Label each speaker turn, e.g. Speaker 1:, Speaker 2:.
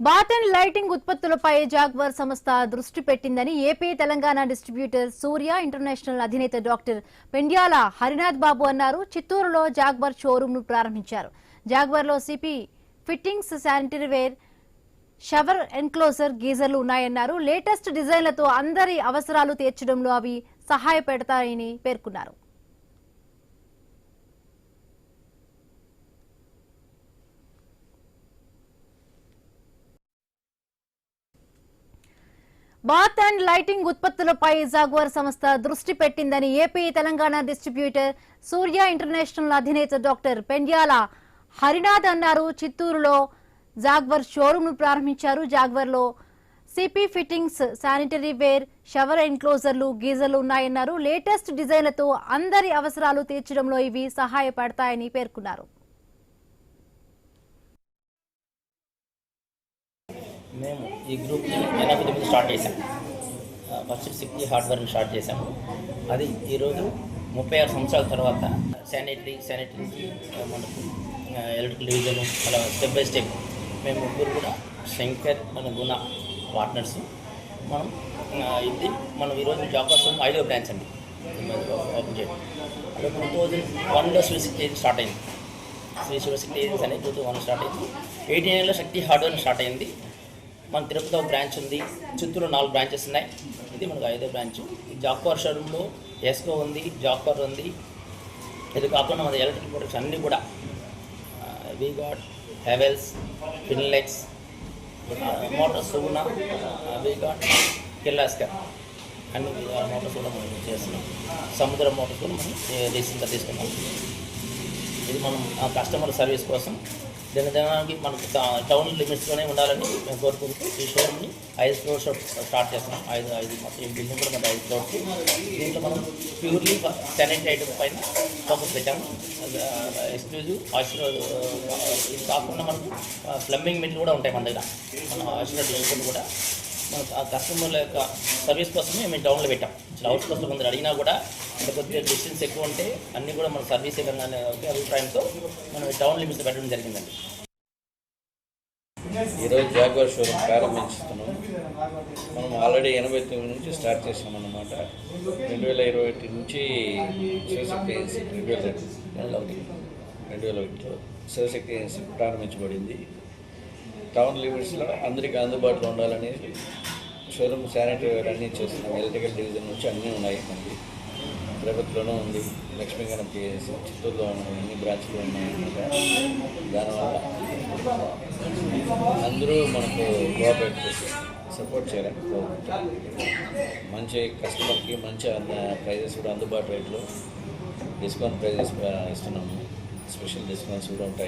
Speaker 1: Bath and lighting ఉత్పత్తులపై జాగ్వార్ సంస్థ దృష్టి పెట్టిందని AP Telangana distributor Surya international అధినేత డాక్టర్ పెండ్యాల హరినాథ్ బాబు అన్నారు. చిత్తూరులో జాగ్వార్ షోరూమ్ ను ప్రారంభించారు. జాగ్వార్లో CP fittings, sanitary ware, shower enclosure, గీజర్లు ఉన్నాయన్నారు. లేటెస్ట్ డిజైన్లతో అందరి అవసరాలు తీర్చడంలో అవి సహాయపడతాయని పేర్కొన్నారు. బాత్ అండ్ లైటింగ్ ఉత్పత్తులపై జాగ్వార్ సంస్థ దృష్టి పెట్టిందని AP Telangana distributor Surya international అధినేత డాక్టర్ పెండ్యాల హరినాథ్ అన్నారు. చిత్తూరులో జాగ్వార్ షోరూమ్ ను ప్రారంభించారు. జాగ్వార్లో CP fittings, sanitary ware, shower ఎన్క్లోజర్లు, గీజర్లు ఉన్నాయన్నారు. లేటెస్ట్ డిజైన్లతో అందరి అవసరాలు తీర్చడంలో ఇవి సహాయపడతాయని పేర్కొన్నారు.
Speaker 2: మేము ఈ గ్రూప్ని 89 స్టార్ట్ చేసాం. ఫస్ట్ సిక్కి హార్డ్వేర్ని స్టార్ట్ చేసాము. అది ఈరోజు 36 సంవత్సరాల తర్వాత శానిటరీ మనకు ఎలక్ట్రికల్ డివిజన్ అలా స్టెప్ బై స్టెప్ మేము ముగ్గురు కూడా శంకర్ మన గుణ పార్ట్నర్స్ మనం ఈరోజు జాబ్స్ 5వ బ్రాంచ్ అండి ఓపెన్ చేయడం. 2001లో శ్రీశక్తి స్టార్ట్ అయింది. శ్రీశక్తి ఏజెన్సీ అనేది 2001 స్టార్ట్ అయింది. 89లో శక్తి హార్డ్వేర్ స్టార్ట్ అయింది. మన తిరుపతిలో ఒక బ్రాంచ్ ఉంది. చిత్తూరులో 4 బ్రాంచెస్ ఉన్నాయి. ఇది మనకు 5వ బ్రాంచ్. ఈ జాక్వార్ షోరూంలో ఎస్కో ఉంది, జాక్వార్ ఉంది. ఇది కాకుండా మన ఎలక్ట్రిక్ ప్రొడక్ట్స్ అన్నీ కూడా వీగార్డ్, హెవెల్స్, ఫిన్లెక్స్, మోటార్స్ సూనా, వీగార్డ్, కిర్లాస్కర్ అన్ని మోటార్స్ కూడా మనం చేస్తున్నాం. సముద్ర మోటార్స్ కూడా మనం రీసెంట్గా తీసుకున్నాం. ఇది మనం కస్టమర్ సర్వీస్ కోసం దినదినానికి మనకు టౌన్ లిమిట్స్లోనే ఉండాలని మేము కోరుకుంటూ ఈ షోరూమ్ని 5 ఫ్లోర్స్ స్టార్ట్ చేస్తున్నాం. 5 మొత్తం ఈ బిల్డింగ్ కూడా మన 5 ఫ్లోర్స్. దీంట్లో మనం ప్యూర్లీ శానిటరీ ఐటమ్స్ పైన ఫోకస్ పెట్టాము. Exclusive oyster. ఇది కాకుండా మనకు ప్లంబింగ్ మెటీరియల్ కూడా ఉంటాయి మన దగ్గర. మన ఆయిస్టర్ డిస్ట్రిబ్యూటర్ కూడా మన కస్టమర్ల యొక్క సర్వీస్ కోసమే మేము టౌన్లో పెట్టాం. అవుట్ కోస్ట్ కొందరు అడిగినా కూడా అంటే కొద్దిగా డిస్టెన్స్ ఎక్కువ ఉంటే అన్నీ కూడా మన సర్వీస్ ఇవ్వగానే ఒకే అభిప్రాయంతో మనం టౌన్ లిమిట్స్ పెట్టడం జరిగిందండి.
Speaker 3: ఈరోజు జాగ్వార్ షోరూమ్ ప్రారంభించుతున్నాం. మనం ఆల్రెడీ 89 నుంచి స్టార్ట్ చేసాం అన్నమాట. 2021 నుంచి శివశక్తి ఏజెన్సీ 2001లో శివశక్తి ఏజెన్సీ ప్రారంభించబడింది. టౌన్ లిమిట్స్లో అందరికీ అందుబాటులో ఉండాలని షోరూమ్ శానిటరీ వేర్ అన్నీ చేస్తున్నాం. ఎలక్ట్రికల్ డివిజన్ నుంచి అన్నీ ఉన్నాయి. మనకి తిరుపతిలోనూ ఉంది, లక్ష్మీగణం పిఎస్సి, చిత్తూరులో అన్ని బ్రాంచ్లు ఉన్నాయన్నమాట. దానివల్ల అందరూ మనకు కోఆపరేట్ చేసి సపోర్ట్ చేయాలని కోరుకుంటాం. మంచి కస్టమర్కి మంచి ప్రైజెస్ కూడా అందుబాటు రేట్లో డిస్కౌంట్ ప్రైజెస్ ఇస్తున్నాము. స్పెషల్ డిస్కౌంట్స్ కూడా ఉంటాయి.